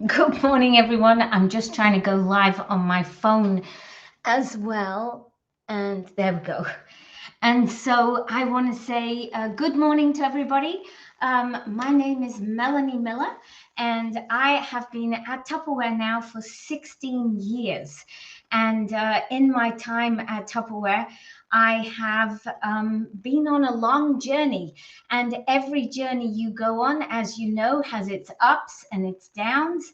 Good morning, everyone. I'm just trying to go live on my phone as well. And there we go. And so I want to say good morning to everybody. My name is Melanie Miller, and I have been at Tupperware now for 16 years. And in my time at Tupperware, I have been on a long journey. And every journey you go on, as you know, has its ups and its downs.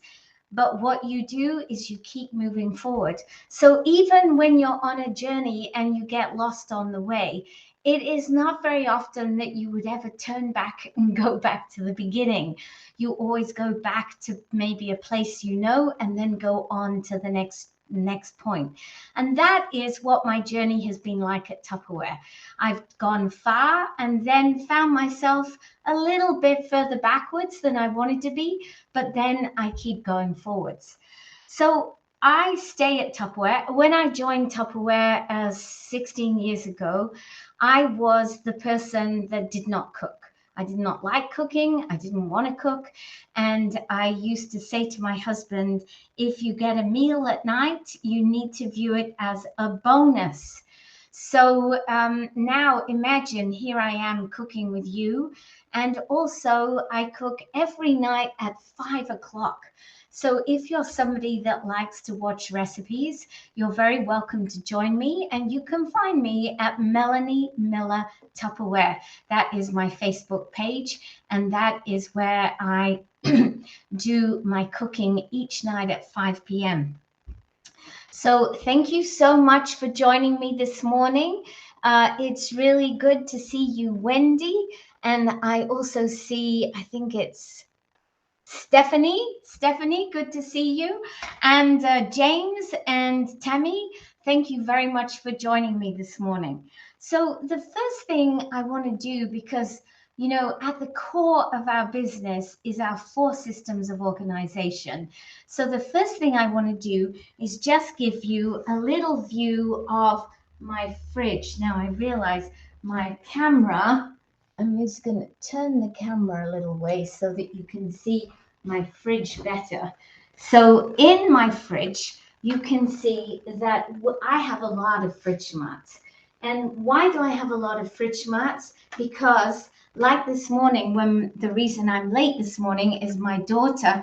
But what you do is you keep moving forward. So even when you're on a journey and you get lost on the way, it is not very often that you would ever turn back and go back to the beginning. You always go back to maybe a place you know and then go on to the next point. And that is what my journey has been like at Tupperware. I've gone far and then found myself a little bit further backwards than I wanted to be, but then I keep going forwards. So I stay at Tupperware. When I joined Tupperware 16 years ago, I was the person that did not cook. I did not like cooking. I didn't want to cook. And I used to say to my husband, if you get a meal at night, you need to view it as a bonus. So now imagine here I am cooking with you. And also, I cook every night at 5 o'clock. So if you're somebody that likes to watch recipes, you're very welcome to join me. And you can find me at Melanie Miller Tupperware. That is my Facebook page. And that is where I do my cooking each night at 5 p.m. So thank you so much for joining me this morning. It's really good to see you, Wendy. And I also see, I think it's Stephanie. Stephanie, good to see you. And James and Tammy, thank you very much for joining me this morning. So the first thing I want to do, because at the core of our business is our 4 systems of organization. So the first thing I want to do is just give you a little view of my fridge. Now I realize my camera, I'm just going to turn the camera a little way so that you can see my fridge better. So in my fridge, you can see that I have a lot of fridge mats. And why do I have a lot of fridge mats? Because like this morning, when the reason I'm late this morning is my daughter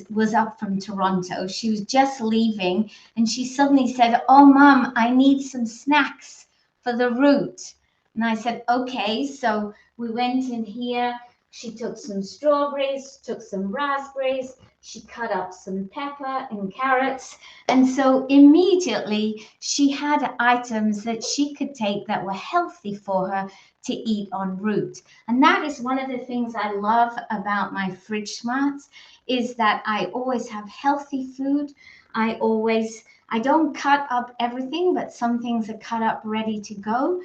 was up from Toronto. She was just leaving and she suddenly said, "Oh, Mom, I need some snacks for the route." And I said, "Okay." So we went in here. She took some strawberries, took some raspberries. She cut up some pepper and carrots. And so immediately she had items that she could take that were healthy for her to eat en route. And that is one of the things I love about my fridge smarts is that I always have healthy food. I don't cut up everything, but some things are cut up ready to go.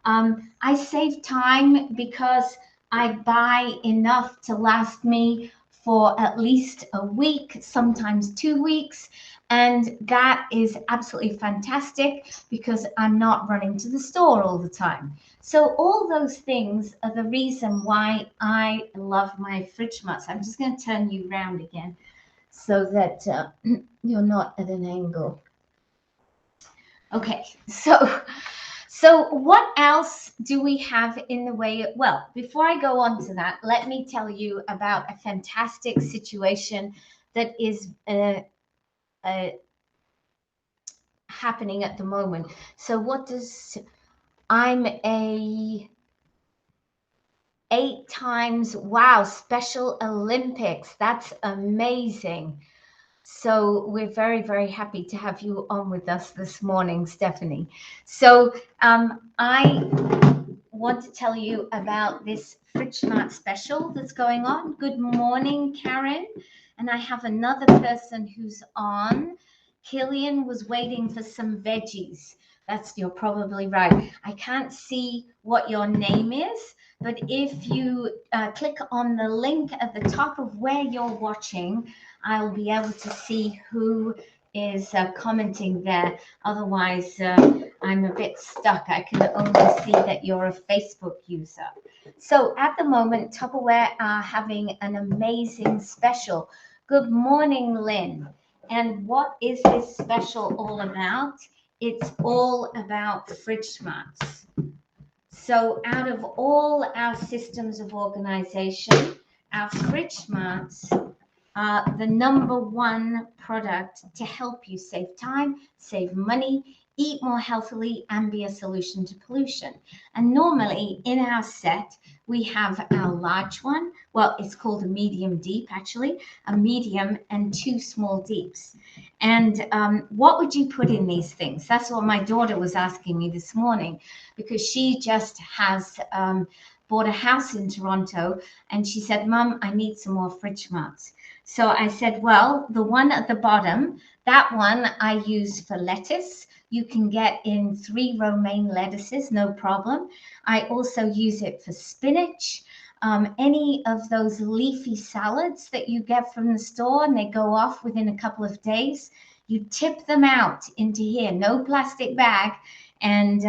I save time because I buy enough to last me for at least a week, sometimes 2 weeks. And that is absolutely fantastic because I'm not running to the store all the time. So all those things are the reason why I love my fridge mats. I'm just going to turn you around again so that you're not at an angle. Okay, so what else do we have in the way? Well, before I go on to that, let me tell you about a fantastic situation that is happening at the moment. So I'm a 8 times, wow, Special Olympics. That's amazing. So we're very, very happy to have you on with us this morning, Stephanie. So I want to tell you about this Fridge Mart special that's going on. Good morning, Karen. And I have another person who's on. Killian was waiting for some veggies. You're probably right. I can't see what your name is, but if you click on the link at the top of where you're watching, I'll be able to see who is commenting there. Otherwise, I'm a bit stuck. I can only see that you're a Facebook user. So at the moment, Tupperware are having an amazing special Good morning, Lynn. And what is this special all about? It's all about fridge smarts. So out of all our systems of organization, our fridge smarts are the number one product to help you save time, save money, eat more healthily, and be a solution to pollution. And normally in our set, we have our large one. Well, it's called a medium deep, actually, a medium and two small deeps. And what would you put in these things? That's what my daughter was asking me this morning, because she just has bought a house in Toronto, and she said, Mum, I need some more fridge smarts. So I said, well, the one at the bottom, that one I use for lettuce. You can get in 3 romaine lettuces, no problem. I also use it for spinach, any of those leafy salads that you get from the store and they go off within a couple of days. You tip them out into here, no plastic bag, and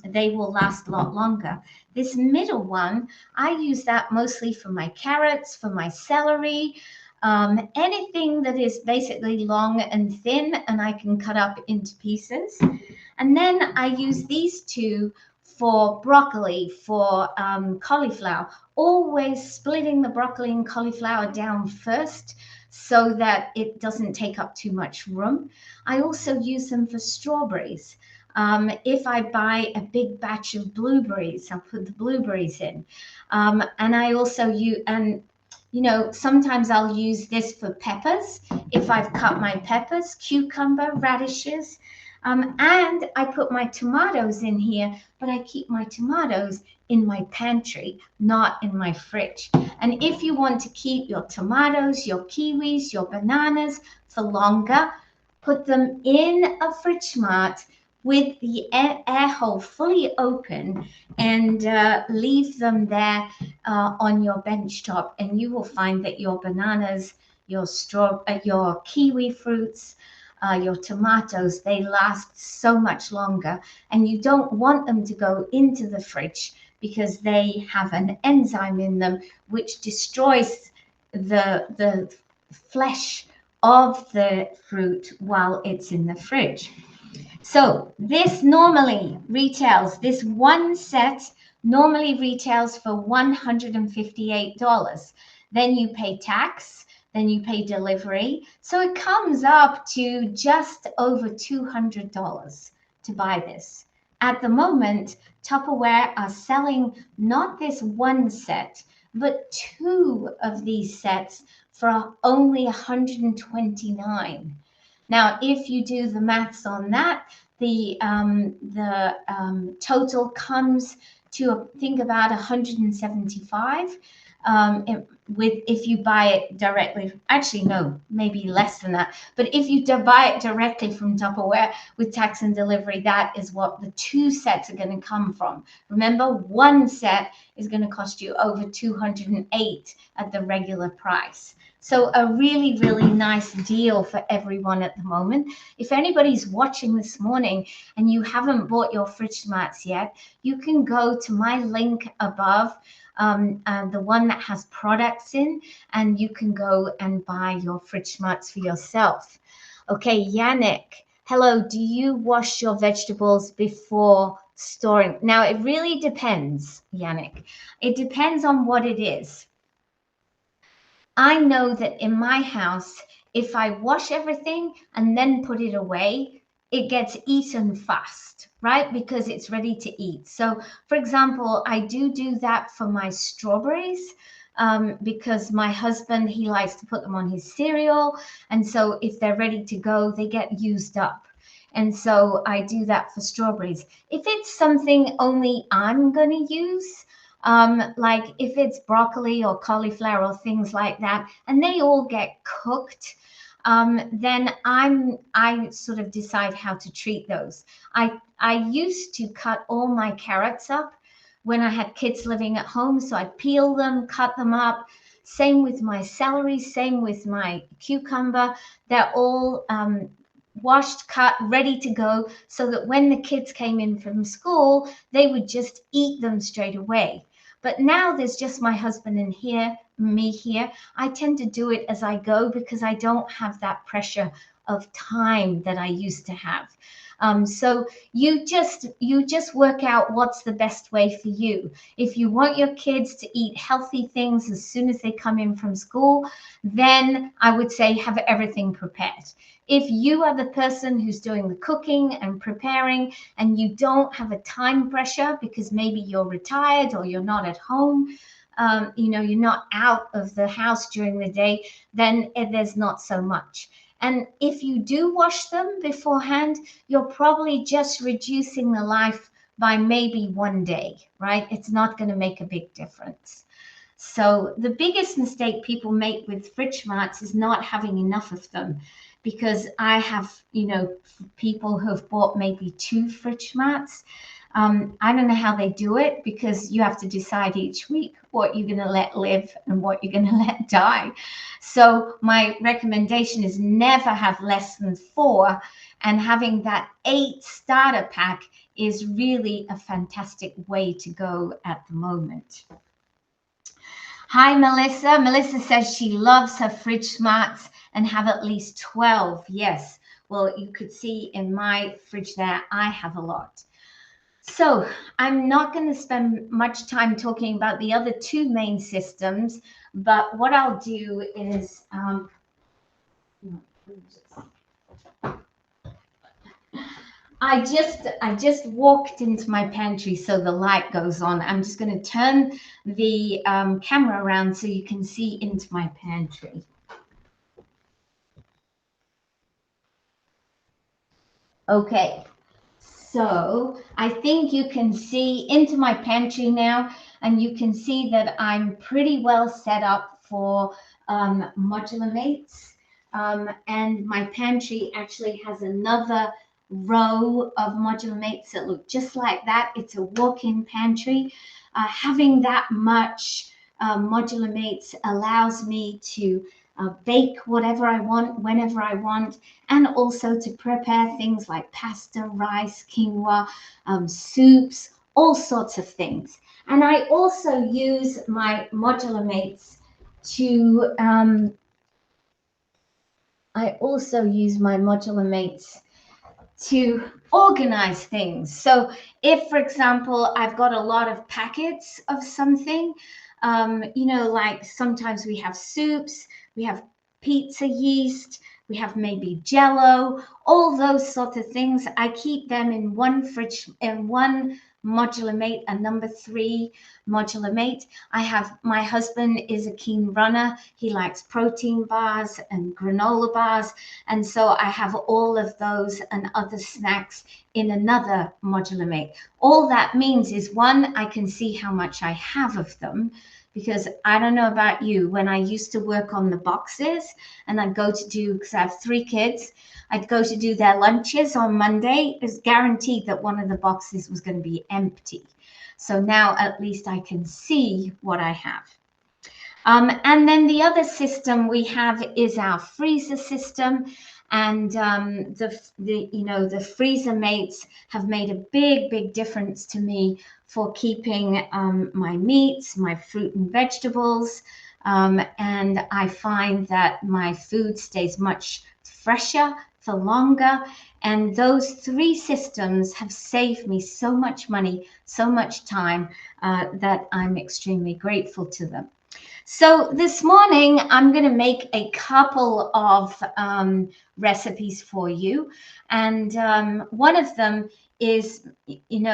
they will last a lot longer. This middle one, I use that mostly for my carrots, for my celery, anything that is basically long and thin and I can cut up into pieces. And then I use these two for broccoli, for cauliflower, always splitting the broccoli and cauliflower down first so that it doesn't take up too much room. I also use them for strawberries. If I buy a big batch of blueberries, I'll put the blueberries in. And I also use, and sometimes I'll use this for peppers. If I've cut my peppers, cucumber, radishes, and I put my tomatoes in here, but I keep my tomatoes in my pantry, not in my fridge. And if you want to keep your tomatoes, your kiwis, your bananas for longer, put them in a fridge smart with the air hole fully open and leave them there on your bench top, and you will find that your bananas, your kiwi fruits, your tomatoes, they last so much longer. And you don't want them to go into the fridge because they have an enzyme in them which destroys the flesh of the fruit while it's in the fridge. So this normally retails, this one set normally retails for $158. Then you pay tax, then you pay delivery. So it comes up to just over $200 to buy this. At the moment, Tupperware are selling not this one set, but 2 of these sets for only $129. Now, if you do the maths on that, the total comes to think about 175. If you buy it directly, actually no, maybe less than that. But if you buy it directly from Tupperware with tax and delivery, that is what the 2 sets are going to come from. Remember, one set is going to cost you over $208 at the regular price. So a really, really nice deal for everyone at the moment. If anybody's watching this morning and you haven't bought your fridge smarts yet, you can go to my link above, the one that has products in, and you can go and buy your fridge smarts for yourself. Okay, Yannick, hello. Do you wash your vegetables before storing? Now, it really depends, Yannick. It depends on what it is. I know that in my house, if I wash everything and then put it away, it gets eaten fast, right? Because it's ready to eat. So, for example, I do that for my strawberries, because my husband, he likes to put them on his cereal. And so if they're ready to go, they get used up. And so I do that for strawberries. If it's something only I'm going to use, like if it's broccoli or cauliflower or things like that, and they all get cooked, then I sort of decide how to treat those. I used to cut all my carrots up when I had kids living at home, so I'd peel them, cut them up. Same with my celery, same with my cucumber. They're all washed, cut, ready to go, so that when the kids came in from school, they would just eat them straight away. But now there's just my husband in here. me here. I tend to do it as I go because I don't have that pressure of time that I used to have. So you just work out what's the best way for you. If you want your kids to eat healthy things as soon as they come in from school, then I would say have everything prepared. If you are the person who's doing the cooking and preparing and you don't have a time pressure because maybe you're retired or you're not at home, you're not out of the house during the day, then there's not so much. And if you do wash them beforehand, you're probably just reducing the life by maybe 1 day, right? It's not going to make a big difference. So the biggest mistake people make with fridge mats is not having enough of them, because I have, people who have bought maybe 2 fridge mats. I don't know how they do it, because you have to decide each week what you're going to let live and what you're going to let die. So my recommendation is never have less than 4, and having that 8 starter pack is really a fantastic way to go at the moment. Hi, Melissa. Melissa says she loves her fridge mats and have at least 12. Yes. Well, you could see in my fridge there, I have a lot. So I'm not going to spend much time talking about the other 2 main systems, but what I'll do is, I just walked into my pantry, so the light goes on. I'm just going to turn the camera around so you can see into my pantry. Okay, so I think you can see into my pantry now, and you can see that I'm pretty well set up for modular mates. And my pantry actually has another row of modular mates that look just like that. It's a walk-in pantry. Having that much modular mates allows me to bake whatever I want, whenever I want, and also to prepare things like pasta, rice, quinoa, soups, all sorts of things. And I also use my modular mates to organize things. So if, for example, I've got a lot of packets of something, like sometimes we have soups, we have pizza yeast, we have maybe Jello, all those sorts of things. I keep them in one fridge, in one modular mate, a number 3 modular mate. My husband is a keen runner. He likes protein bars and granola bars. And so I have all of those and other snacks in another modular mate. All that means is, 1, I can see how much I have of them, because I don't know about you, when I used to work on the boxes and I'd go to do, because I have 3 kids, I'd go to do their lunches on Monday, it was guaranteed that one of the boxes was going to be empty. So now at least I can see what I have. And then the other system we have is our freezer system. And the freezer mates have made a big difference to me for keeping my meats, my fruit and vegetables. And I find that my food stays much fresher for longer. And those 3 systems have saved me so much money, so much time, that I'm extremely grateful to them. So this morning, I'm going to make a couple of recipes for you. And one of them is,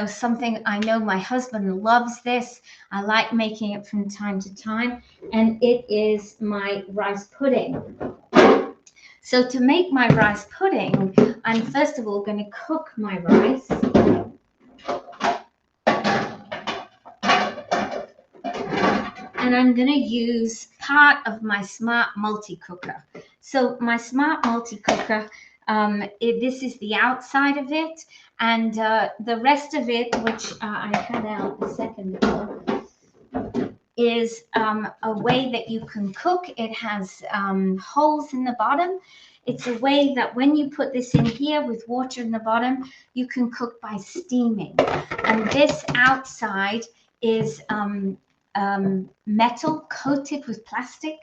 something I know my husband loves this. I like making it from time to time. And it is my rice pudding. So to make my rice pudding, I'm first of all going to cook my rice. And I'm going to use part of my Smart Multi-Cooker. So my Smart Multi-Cooker, this is the outside of it, and the rest of it, which I cut out a second ago, is a way that you can cook. It has holes in the bottom. It's a way that when you put this in here with water in the bottom, you can cook by steaming. And this outside is metal coated with plastic,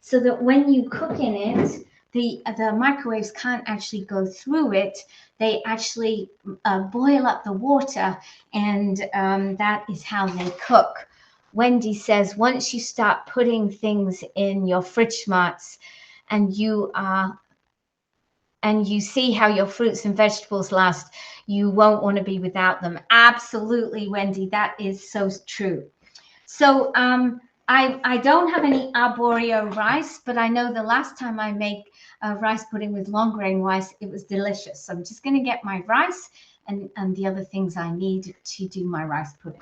so that when you cook in it, the microwaves can't actually go through it. They actually boil up the water, and that is how they cook. Wendy says once you start putting things in your fridge smarts, and you see how your fruits and vegetables last, you won't want to be without them. Absolutely, Wendy, that is so true. So I don't have any arborio rice, but I know the last time I made rice pudding with long grain rice, it was delicious. So I'm just going to get my rice and the other things I need to do my rice pudding.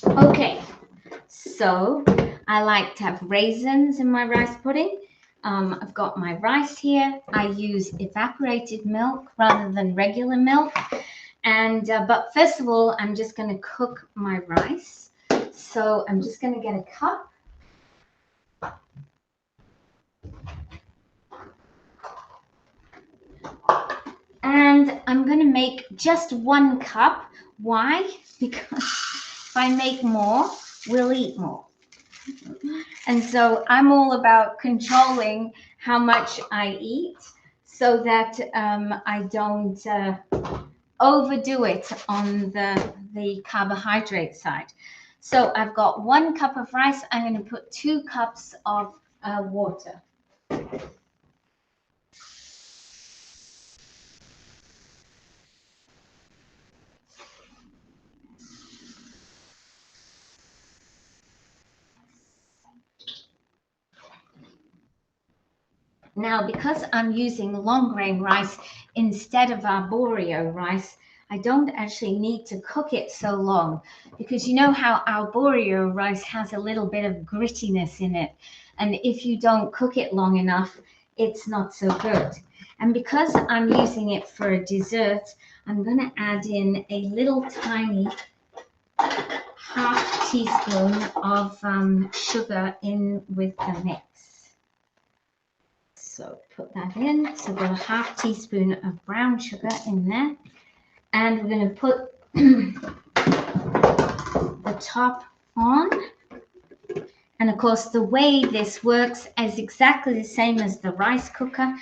Okay, so I like to have raisins in my rice pudding. I've got my rice here. I use evaporated milk rather than regular milk. And but first of all, I'm just going to cook my rice. So I'm just going to get a cup. And I'm going to make just 1 cup. Why? Because if I make more, we'll eat more. And so I'm all about controlling how much I eat so that I don't overdo it on the carbohydrate side. So I've got 1 cup of rice. I'm going to put 2 cups of water. Now, because I'm using long grain rice instead of arborio rice, I don't actually need to cook it so long, because you know how arborio rice has a little bit of grittiness in it. And if you don't cook it long enough, it's not so good. And because I'm using it for a dessert, I'm going to add in a little tiny half teaspoon of sugar in with the mix. So put that in. So we've got a half teaspoon of brown sugar in there. And we're going to put the top on. And of course, the way this works is exactly the same as the rice cooker.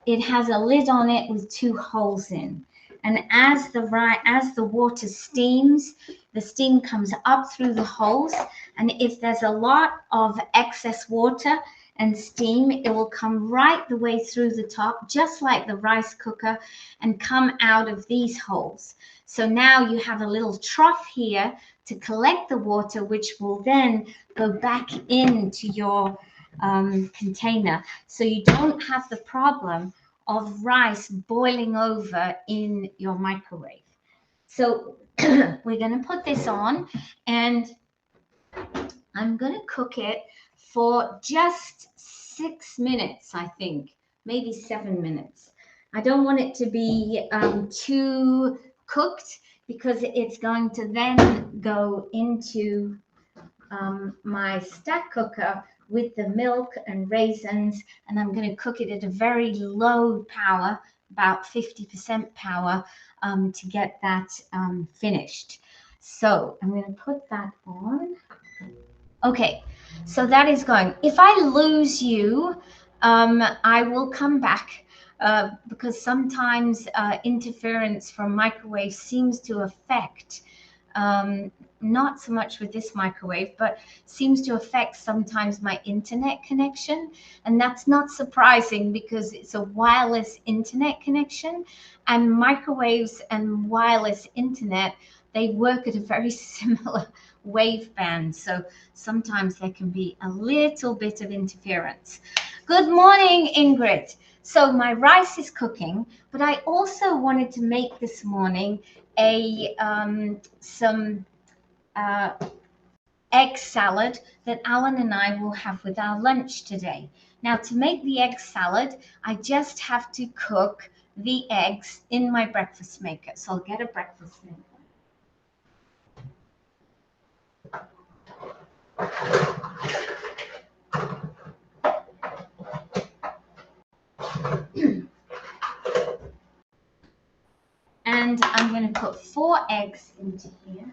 It has a lid on it with 2 holes in. And as the water steams, the steam comes up through the holes. And if there's a lot of excess water and steam, it will come right the way through the top, just like the rice cooker, and come out of these holes. So now you have a little trough here to collect the water, which will then go back into your container. So you don't have the problem of rice boiling over in your microwave. So we're going to put this on, and I'm going to cook it for just 6 minutes, I think, maybe 7 minutes. I don't want it to be too cooked, because it's going to then go into my stack cooker with the milk and raisins, and I'm going to cook it at a very low power, about 50% power, to get that finished. So I'm going to put that on. Okay, so that is going. If I lose you, I will come back, because sometimes interference from microwave seems to affect, not so much with this microwave, but seems to affect sometimes my internet connection. And that's not surprising, because it's a wireless internet connection, and microwaves and wireless internet, they work at a very similar wave band. So sometimes there can be a little bit of interference. Good morning, Ingrid. So my rice is cooking, but I also wanted to make this morning some egg salad that Alan and I will have with our lunch today. Now, to make the egg salad, I just have to cook the eggs in my breakfast maker. So I'll get a breakfast maker. put 4 eggs into here.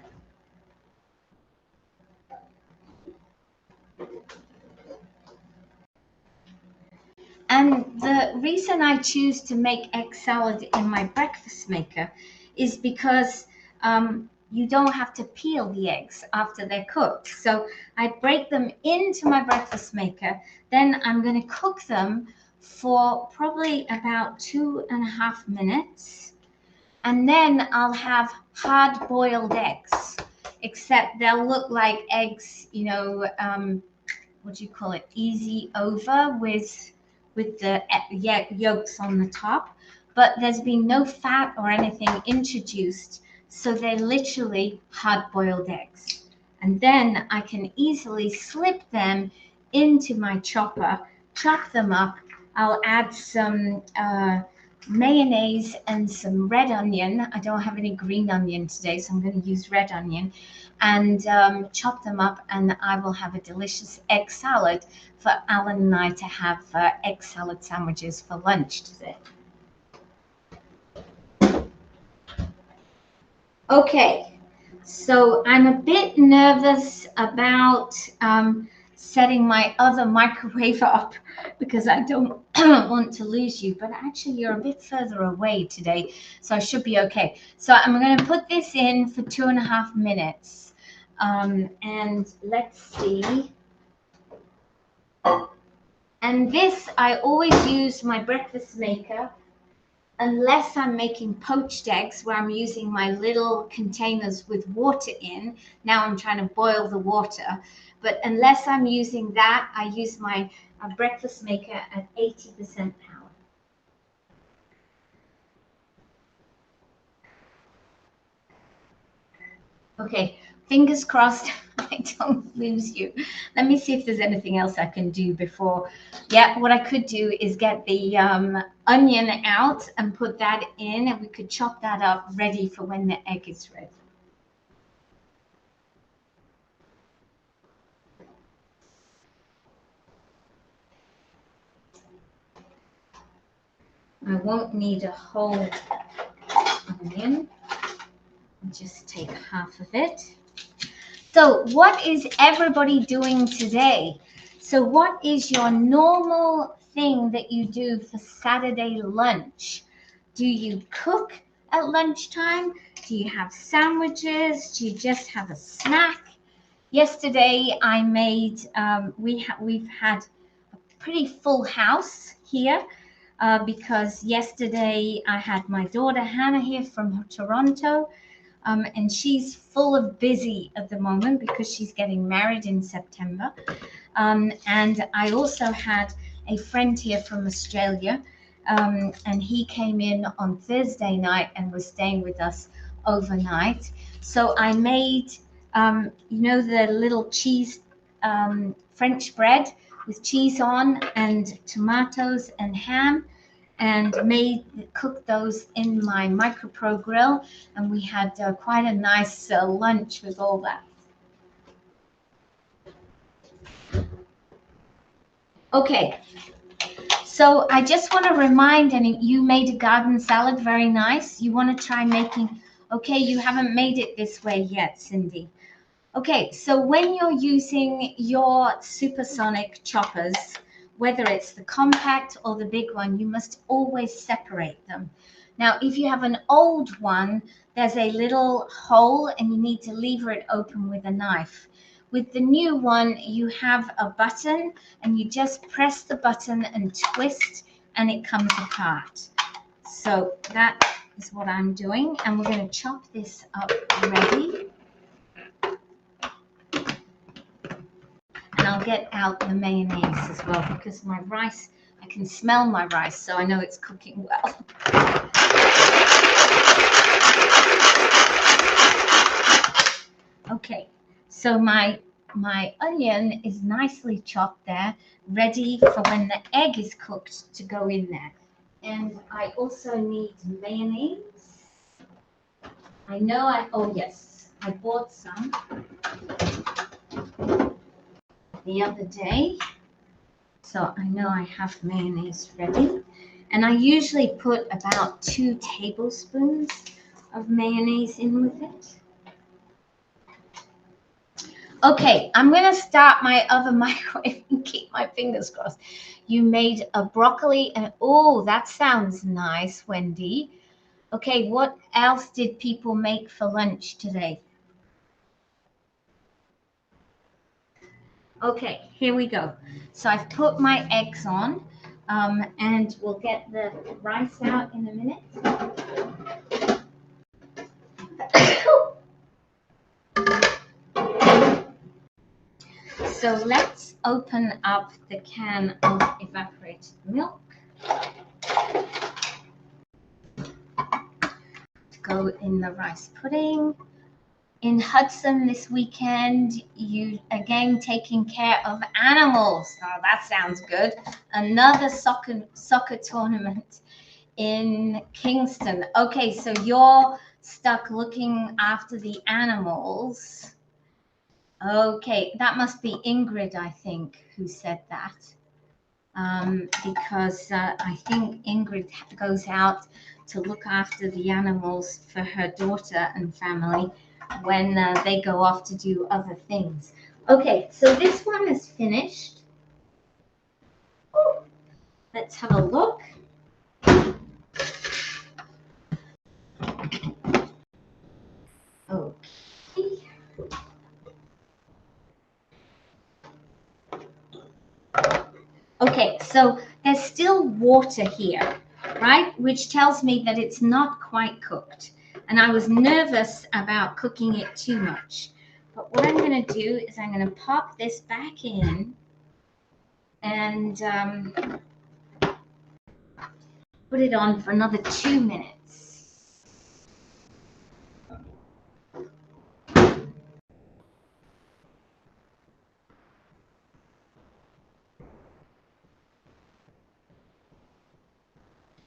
And the reason I choose to make egg salad in my breakfast maker is because you don't have to peel the eggs after they're cooked. So I break them into my breakfast maker, then I'm going to cook them for probably about 2.5 minutes. And then I'll have hard-boiled eggs, except they'll look like eggs, you know, what do you call it, easy over with the yolks on the top, but there's been no fat or anything introduced, so they're literally hard-boiled eggs. And then I can easily slip them into my chopper, chop them up. I'll add some mayonnaise and some red onion. I don't have any green onion today, so I'm going to use red onion, and chop them up, and I will have a delicious egg salad for Alan and I to have egg salad sandwiches for lunch today. Okay, so I'm a bit nervous about setting my other microwave up because I don't want to lose you, but actually you're a bit further away today, so I should be okay. So I'm going to put this in for 2.5 minutes, and let's see. And this, I always use my breakfast maker, unless I'm making poached eggs where I'm using my little containers with water in. Now I'm trying to boil the water. But unless I'm using that, I use my breakfast maker at 80% power. Okay, fingers crossed I don't lose you. Let me see if there's anything else I can do before. Yeah, what I could do is get the onion out and put that in, and we could chop that up ready for when the egg is ready. I won't need a whole onion. I'll just take half of it. So what is everybody doing today? So what is your normal thing that you do for Saturday lunch? Do you cook at lunchtime? Do you have sandwiches? Do you just have a snack? Yesterday I made, we've had a pretty full house here because yesterday I had my daughter Hannah here from Toronto. And she's full of busy at the moment because she's getting married in September. And I also had a friend here from Australia, and he came in on Thursday night and was staying with us overnight. So I made, you know, the little cheese French bread with cheese on and tomatoes and ham, and cooked those in my MicroPro grill, and we had quite a nice lunch with all that. Okay, so I just want to remind, and you made a garden salad, very nice. You want to try making, okay, you haven't made it this way yet, Cindy. Okay, so when you're using your supersonic choppers, whether it's the compact or the big one, you must always separate them. Now, if you have an old one, there's a little hole and you need to lever it open with a knife. With the new one, you have a button and you just press the button and twist and it comes apart. So that is what I'm doing, and we're going to chop this up ready. And I'll get out the mayonnaise as well because my rice, I can smell my rice, so I know it's cooking well. Okay, so my onion is nicely chopped there, ready for when the egg is cooked to go in there. And I also need mayonnaise. I know oh yes, I bought some the other day, so I know I have mayonnaise ready, and I usually put about 2 tablespoons of mayonnaise in with it. Okay, I'm going to start my other microwave and keep my fingers crossed. You made a broccoli and oh, that sounds nice, Wendy. Okay, what else did people make for lunch today? Okay, here we go. So I've put my eggs on, and we'll get the rice out in a minute. So let's open up the can of evaporated milk. Go in the rice pudding. In Hudson this weekend, you again taking care of animals. Oh, that sounds good. Another soccer tournament in Kingston. Okay, so you're stuck looking after the animals. Okay, that must be Ingrid, I think, who said that. Because I think Ingrid goes out to look after the animals for her daughter and family when they go off to do other things. Okay, so this one is finished. Ooh, let's have a look. Okay. Okay, so there's still water here, right? Which tells me that it's not quite cooked. And I was nervous about cooking it too much. But what I'm going to do is I'm going to pop this back in and put it on for another 2 minutes.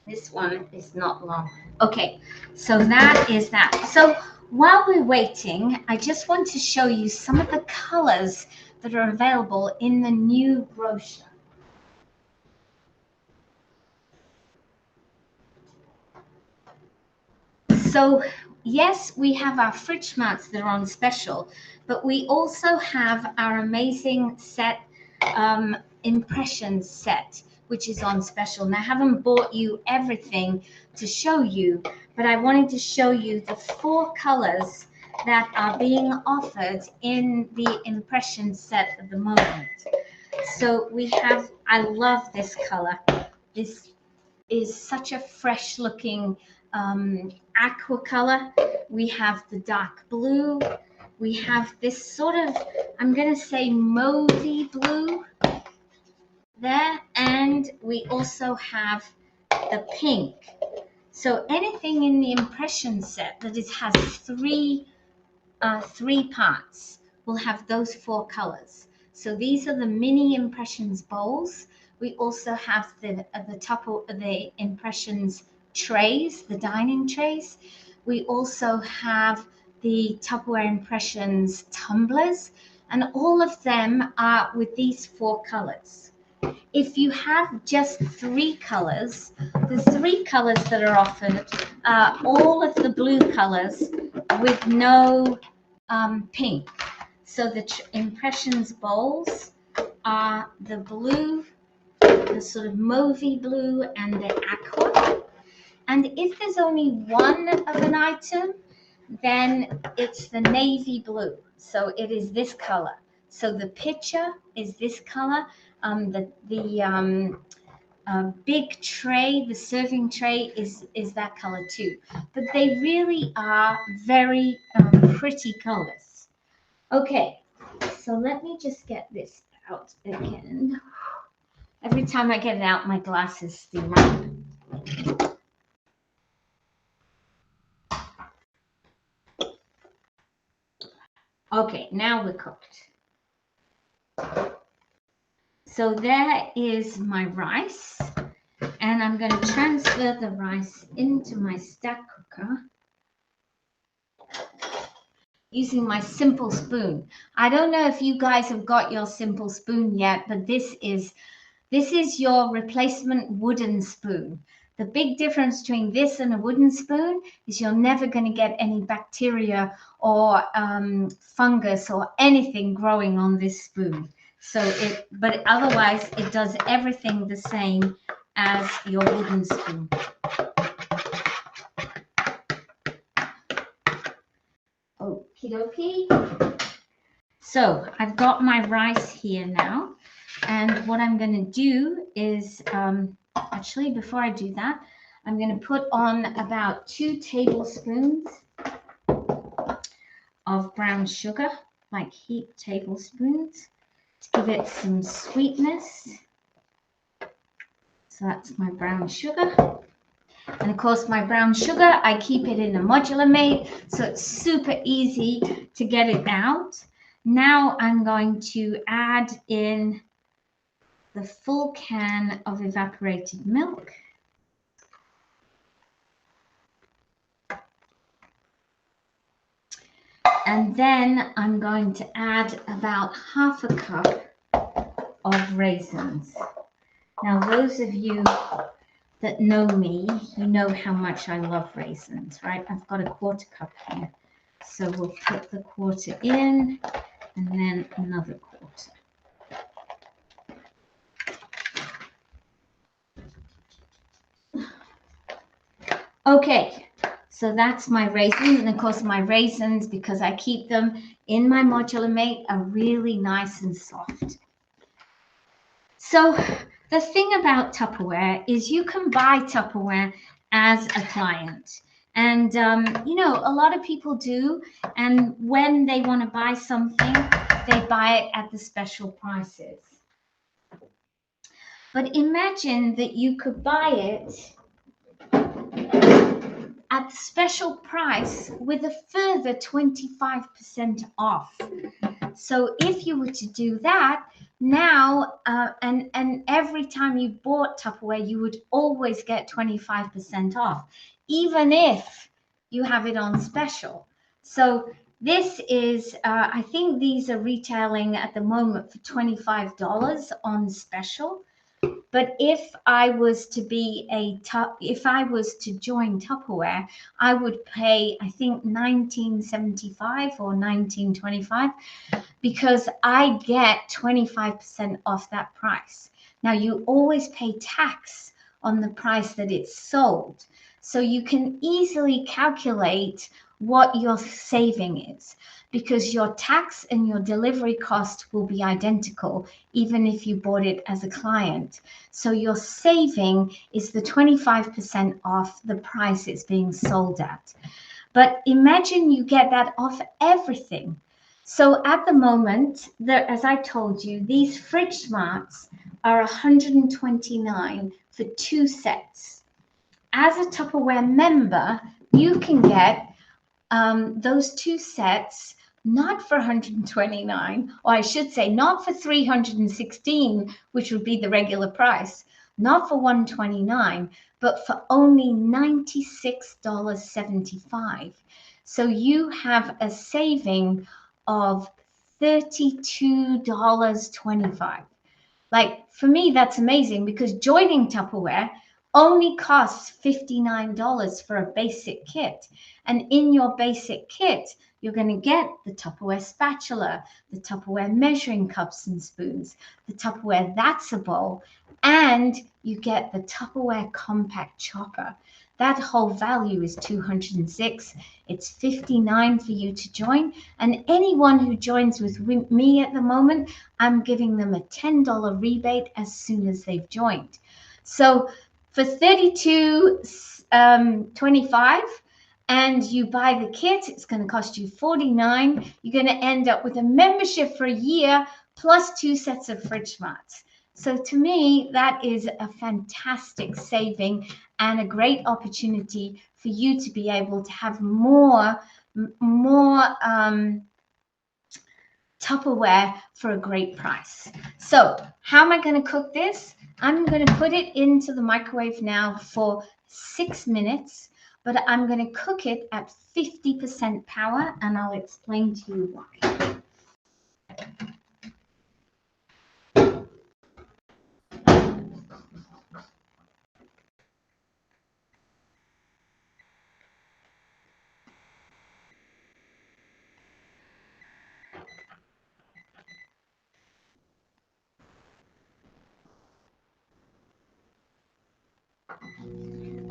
This one is not long. Okay, so that is that. So while we're waiting, I just want to show you some of the colors that are available in the new brochure. So yes, we have our fridge mats that are on special, but we also have our amazing set, impression set, which is on special. And I haven't bought you everything to show you, but I wanted to show you the 4 colors that are being offered in the impression set at the moment. So we have, I love this color. This is such a fresh looking aqua color. We have the dark blue. We have this sort of, I'm going to say mauvey blue there. And we also have the pink. So anything in the impression set that has three parts will have those 4 colors. So these are the mini impressions bowls. We also have the top of the impressions trays, the dining trays. We also have the Tupperware impressions tumblers, and all of them are with these 4 colors. If you have just 3 colors, the 3 colors that are offered are all of the blue colors with no pink. So the impressions bowls are the blue, the sort of mauvey blue, and the aqua. And if there's only one of an item, then it's the navy blue. So it is this color. So the pitcher is this color. The big tray, the serving tray is that color too. But they really are very pretty colors. Okay, so let me just get this out again. Every time I get it out, my glasses steam up. Okay, now we're cooked. So there is my rice, and I'm going to transfer the rice into my stack cooker using my simple spoon. I don't know if you guys have got your simple spoon yet, but this is your replacement wooden spoon. The big difference between this and a wooden spoon is you're never going to get any bacteria or fungus or anything growing on this spoon. But otherwise it does everything the same as your wooden spoon. Okie dokie. So I've got my rice here now, and what I'm going to do is, actually before I do that, I'm going to put on about 2 tablespoons of brown sugar, like heaped tablespoons, to give it some sweetness. So that's my brown sugar. And of course, my brown sugar, I keep it in a modular mate, so it's super easy to get it out. Now I'm going to add in the full can of evaporated milk. And then I'm going to add about half a cup of raisins. Now, those of you that know me, you know how much I love raisins, right? I've got a 1/4 cup here. So we'll put the 1/4 in and then another 1/4. Okay, so that's my raisins. And of course, my raisins, because I keep them in my modular mate, are really nice and soft. So the thing about Tupperware is you can buy Tupperware as a client. And, you know, a lot of people do. And when they want to buy something, they buy it at the special prices. But imagine that you could buy it at the special price with a further 25% off. So if you were to do that now, and every time you bought Tupperware, you would always get 25% off, even if you have it on special. So this is, I think these are retailing at the moment for $25 on special. But if I was to join Tupperware, I would pay, I think, $19.75 or $19.25, because I get 25% off that price. Now, you always pay tax on the price that it's sold, so you can easily calculate what your saving is, because your tax and your delivery cost will be identical even if you bought it as a client. So your saving is the 25% off the price it's being sold at. But imagine you get that off everything. So at the moment, as I told you, these Fridge Smarts are $129 for 2 sets. As a Tupperware member, you can get those 2 sets not for $129, or I should say not for $316, which would be the regular price, not for $129, but for only $96.75. So you have a saving of $32.25. Like, for me, that's amazing, because joining Tupperware only costs $59 for a basic kit. And in your basic kit, you're going to get the Tupperware spatula, the Tupperware measuring cups and spoons, the Tupperware That's a Bowl, and you get the Tupperware compact chopper. That whole value is $206. It's $59 for you to join. And anyone who joins with me at the moment, I'm giving them a $10 rebate as soon as they've joined. So for $32.25, and you buy the kit, it's going to cost you $49. You're going to end up with a membership for a year plus 2 sets of Fridge Smarts. So to me, that is a fantastic saving and a great opportunity for you to be able to have more Tupperware for a great price. So how am I going to cook this? I'm going to put it into the microwave now for 6 minutes, but I'm going to cook it at 50% power, and I'll explain to you why.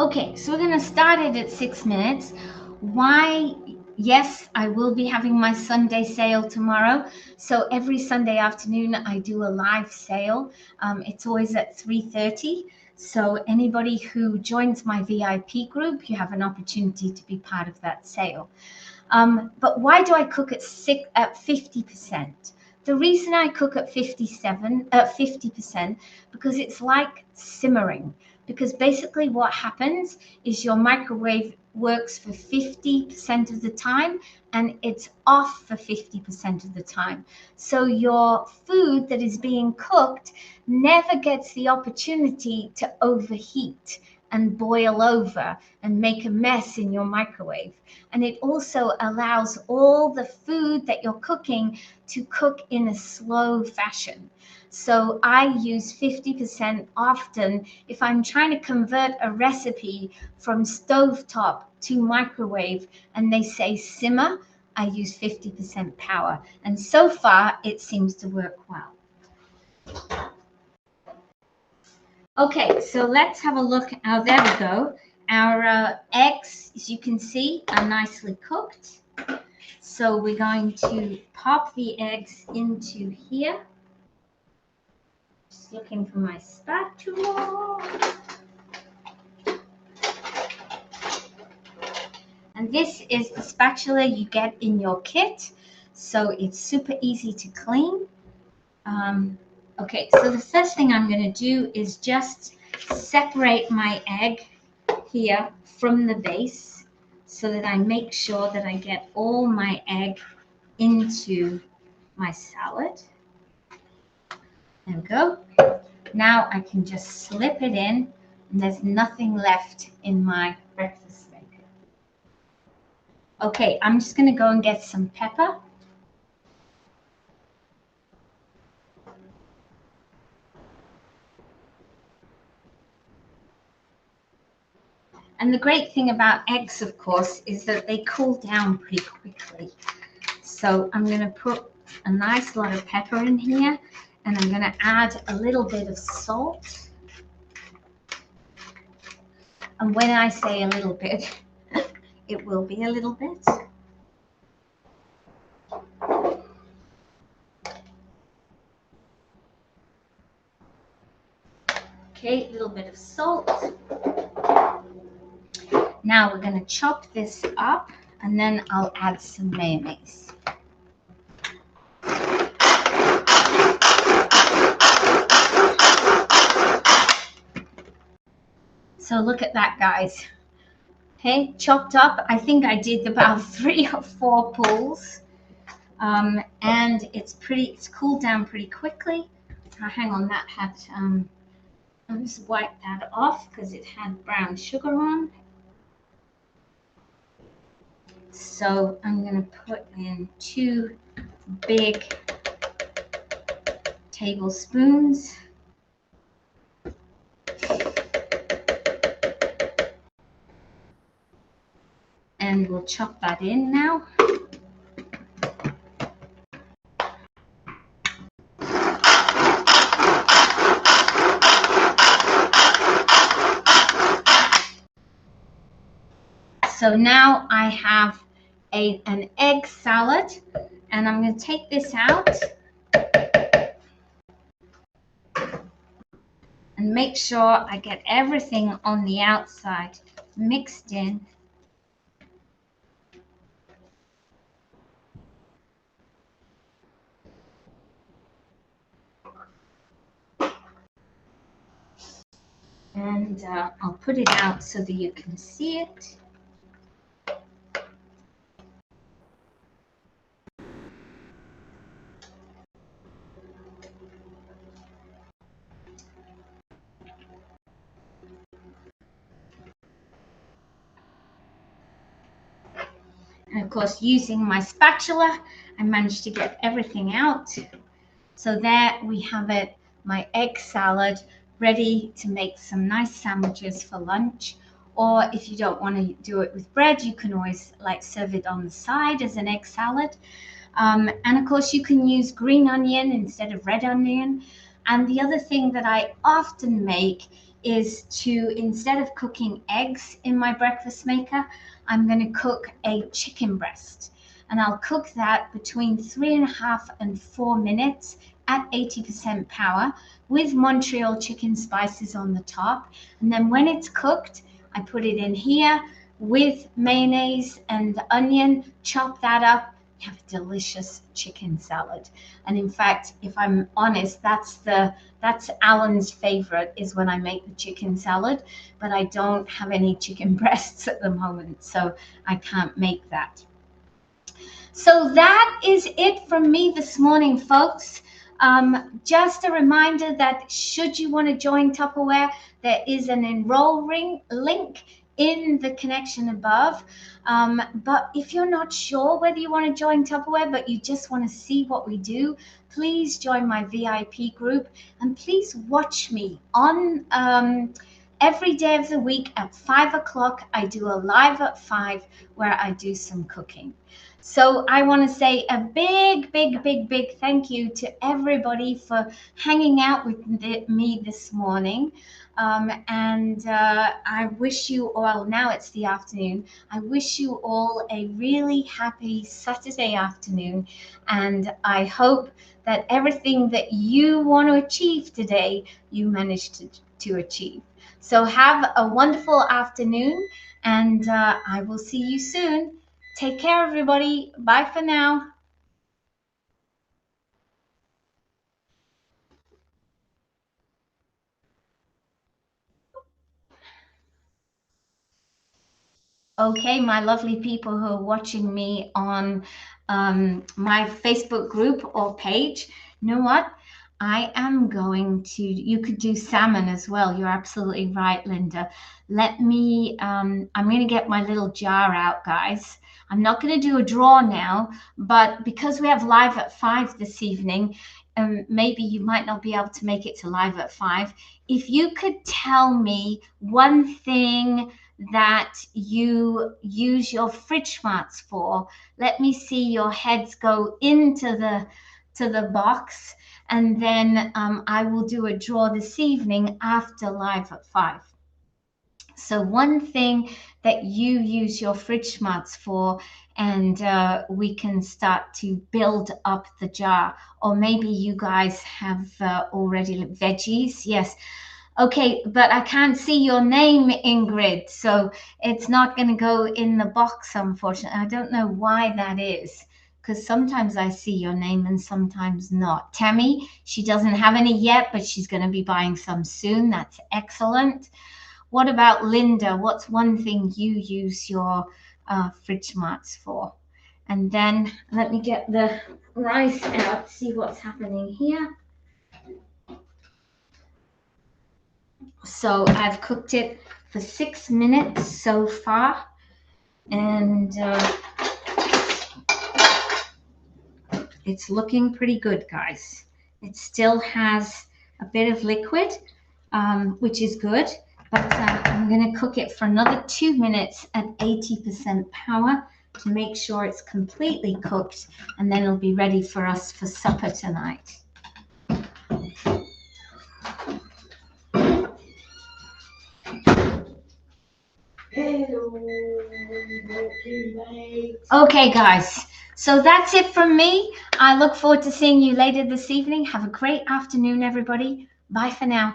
Okay, so we're going to start it at 6 minutes. Why? Yes, I will be having my Sunday sale tomorrow. So every Sunday afternoon, I do a live sale. It's always at 3:30. So anybody who joins my VIP group, you have an opportunity to be part of that sale. But why do I cook at 50%? The reason I cook at 50%, because it's like simmering. Because basically what happens is your microwave works for 50% of the time and it's off for 50% of the time. So your food that is being cooked never gets the opportunity to overheat and boil over and make a mess in your microwave. And it also allows all the food that you're cooking to cook in a slow fashion. So I use 50% often if I'm trying to convert a recipe from stovetop to microwave and they say simmer, I use 50% power. And so far it seems to work well. Okay, so let's have a look. Oh, there we go. Our eggs, as you can see, are nicely cooked. So we're going to pop the eggs into here. Just looking for my spatula. And this is the spatula you get in your kit. So it's super easy to clean. Okay, so the first thing I'm going to do is just separate my egg here from the base so that I make sure that I get all my egg into my salad. There we go. Now I can just slip it in and there's nothing left in my breakfast maker. Okay, I'm just going to go and get some pepper. And the great thing about eggs, of course, is that they cool down pretty quickly. So I'm going to put a nice lot of pepper in here, and I'm going to add a little bit of salt. And when I say a little bit, it will be a little bit. Okay, a little bit of salt. Now we're going to chop this up, and then I'll add some mayonnaise. So look at that, guys. Okay, chopped up. I think I did about 3 or 4 pulls. And it's cooled down pretty quickly. Oh, hang on, that had, I'll just wipe that off because it had brown sugar on. So I'm going to put in 2 big tablespoons. And we'll chop that in now. So now I have an egg salad, and I'm going to take this out and make sure I get everything on the outside mixed in. And I'll put it out so that you can see it. And of course, using my spatula, I managed to get everything out. So there we have it, my egg salad, ready to make some nice sandwiches for lunch. Or if you don't want to do it with bread, you can always like serve it on the side as an egg salad. And of course, you can use green onion instead of red onion. And the other thing that I often make is to, instead of cooking eggs in my breakfast maker, I'm going to cook a chicken breast. And I'll cook that between 3.5 and 4 minutes at 80% power with Montreal chicken spices on the top. And then when it's cooked, I put it in here with mayonnaise and onion, chop that up, have a delicious chicken salad. And in fact, if I'm honest, that's Alan's favorite, is when I make the chicken salad, but I don't have any chicken breasts at the moment, so I can't make that. So that is it from me this morning, folks. Just a reminder that should you want to join Tupperware, there is an enroll link in the connection above. But if you're not sure whether you want to join Tupperware, but you just want to see what we do, please join my VIP group, and please watch me on every day of the week at 5 o'clock. I do a live at 5 where I do some cooking. So I want to say a big thank you to everybody for hanging out with me this morning. And I wish you all, now it's the afternoon, I wish you all a really happy Saturday afternoon. And I hope that everything that you want to achieve today, you managed to achieve. So have a wonderful afternoon, and I will see you soon. Take care, everybody. Bye for now. Okay, my lovely people who are watching me on my Facebook group or page, you know what? I am going to, you could do salmon as well. You're absolutely right, Linda. Let me, I'm going to get my little jar out, guys. I'm not going to do a draw now, but because we have live at 5 this evening, maybe you might not be able to make it to live at 5. If you could tell me one thing that you use your fridge smarts for, let me see your heads go into the box, and then I will do a draw this evening after live at 5. So one thing that you use your fridge smarts for, and we can start to build up the jar. Or maybe you guys have already veggies. Yes. Okay, but I can't see your name, Ingrid, so it's not going to go in the box, unfortunately. I don't know why that is, because sometimes I see your name and sometimes not. Tammy, she doesn't have any yet, but she's going to be buying some soon. That's excellent. What about Linda? What's one thing you use your fridge smarts for? And then let me get the rice out, see what's happening here. So I've cooked it for 6 minutes so far, and it's looking pretty good, guys. It still has a bit of liquid, which is good, but I'm going to cook it for another 2 minutes at 80% power to make sure it's completely cooked, and then it'll be ready for us for supper tonight. Okay, guys, so that's it from me. I look forward to seeing you later this evening. Have a great afternoon, everybody. Bye for now.